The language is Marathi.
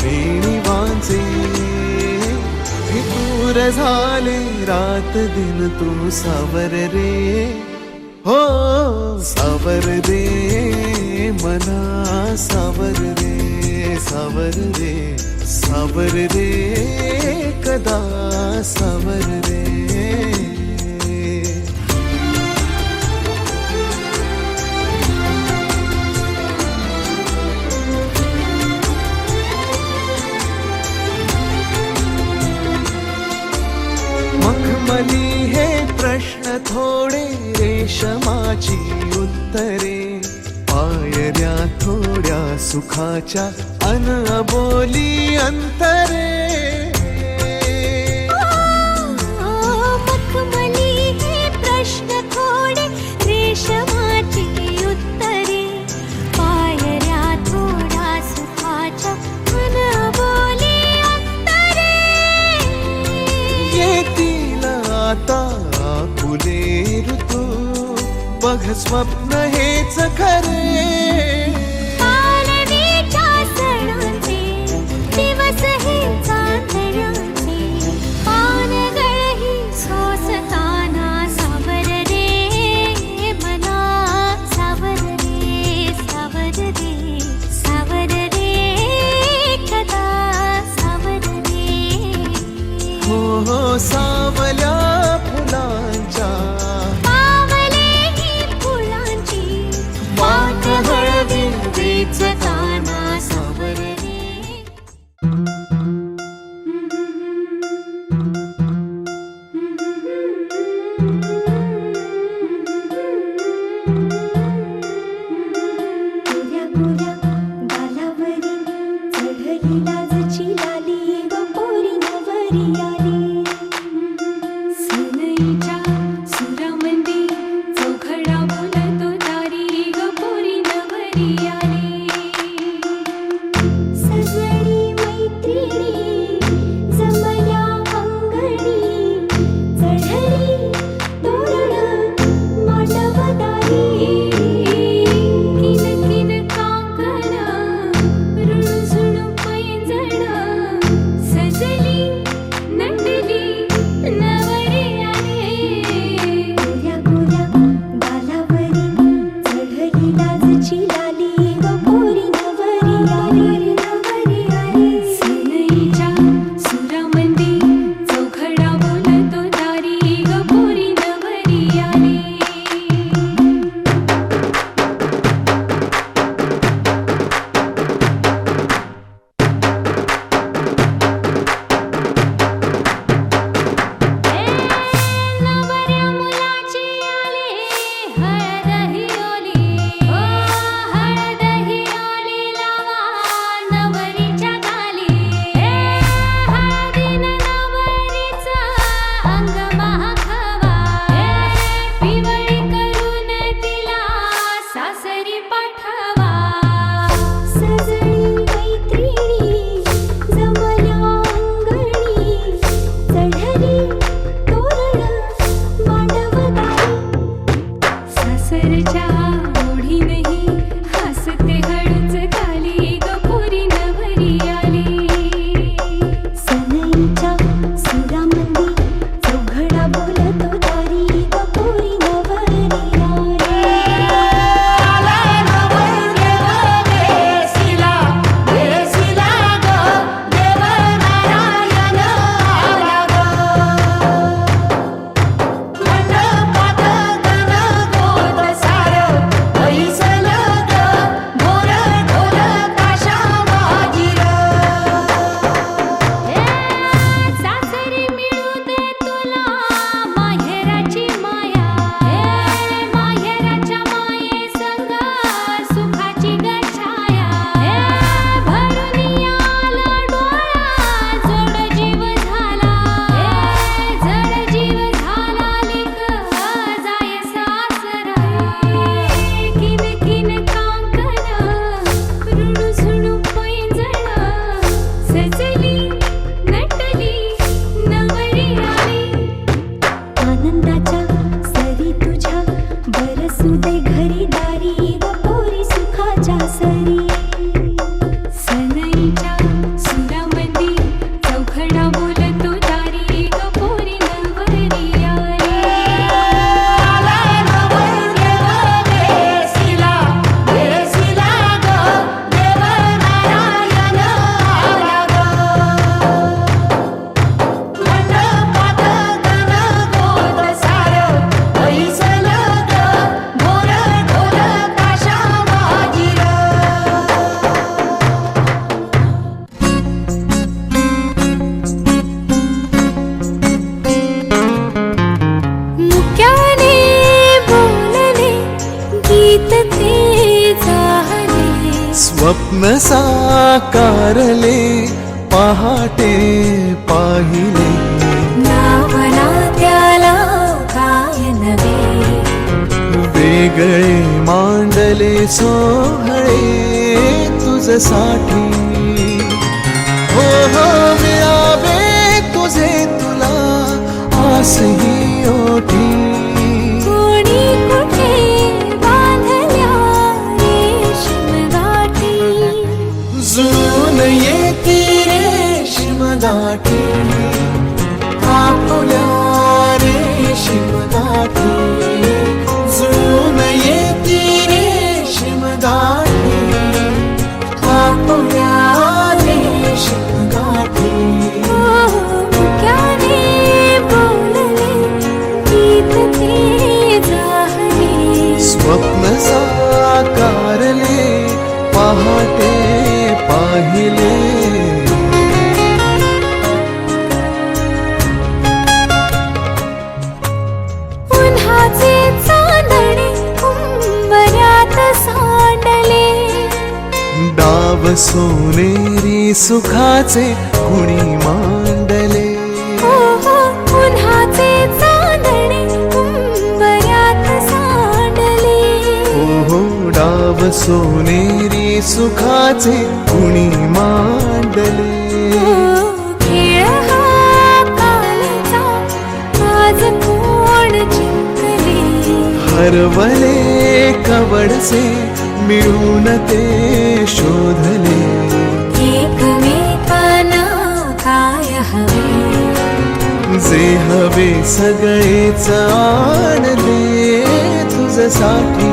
वेणी वाचे दूर झाले रात दिन तू सावर रे हो सावर रे मना सावर रे सावर रे सावर रे कदा सावर रे मखमली हे प्रश्न थोडे रेशमाची उत्तरे पायऱ्या थोड्या सुखाच्या अन अबोली अंतरे मखमली हे प्रश्न थोडे रेशमाची उत्तरे पायऱ्या थोड्या सुखाच्या अन अबोली अंतरे येतील आता फुले ऋतू बघ स्वप्न हेच खरे पालवीच्या सणाचे दिवस हे चांदण्याचे पानगळही सोसताना सावर रे मना सावर रे सावर रे सावर रे कदा सावर रे हो हो सावल्या फुलांच्या वाट हळवी वेचताना सावर रे गोऱ्या गोऱ्या गालावरी चढली लाजची लाली ग पोरी नवरी आली सनईच्या सुरामंदी चौघडा बोलतो दारी ग पोरी नवरी आली सजनी मैत्रिणी जमल्या अंगणी चढली तोरण मांडवदारी किन किन काकण रुणझुण पैंजण सजली नटली नवरी आली गोऱ्या गोऱ्या गालावरी चढली लाजची लाली ग पोरी नवरी आली नवरी आली सनईच्या सुरामंदी चौघडा बोलतो दारी ग पोरी नवरी आली नवऱ्या मुलाची आली हळदही ओली ओ हळदही ओली लावा नवरीच्या गाली हळदीनं नवरीचं अंग महाखावा पिवळी करून तिला सासरी पाठवा सजनी मैत्रिणी जमल्या अंगणी चढली तोरण मांडवदारी सासरच्या ओढीनही हसते हळूच खाली ग पोरी नवरी आली सनईच्या सुरामंदी चौघडा बोलतो दारी ग पोरी नवरी आली स्वप्न साकारले पहाटे पाहिले नावना त्याला काय नवे वेगळे मांडले सोहळे तुझसाठी हो हो मिळावे तुझे तुला आसही ओठी कोणी कुठे बांधल्या रेशीम गाठी जुळून येती रेशीम गाठी आपुल्या रेशीम गाठी जुळून येती रेशीम गाठी आपुल्या रेशीम गाठी मुक्याने बोलले गीत ते जाहले स्वप्न साकारले पहाटे पाहिले उन्हाचे चांदणे उंबऱ्यात सांडले डाव सोनेरी सुखाचे कुणी मांडले हो हो उन्हाचे चांदणे उंबऱ्यात सांडले हो डाव सोनेरी सुखाचे कुणी मांडले खेळ हा कालचा आज कोण जिंकले हरवले कवडसे मिळून ते शोधले एकमेकांना काय हवे जे हवे सगळेच आणले तुझसाठी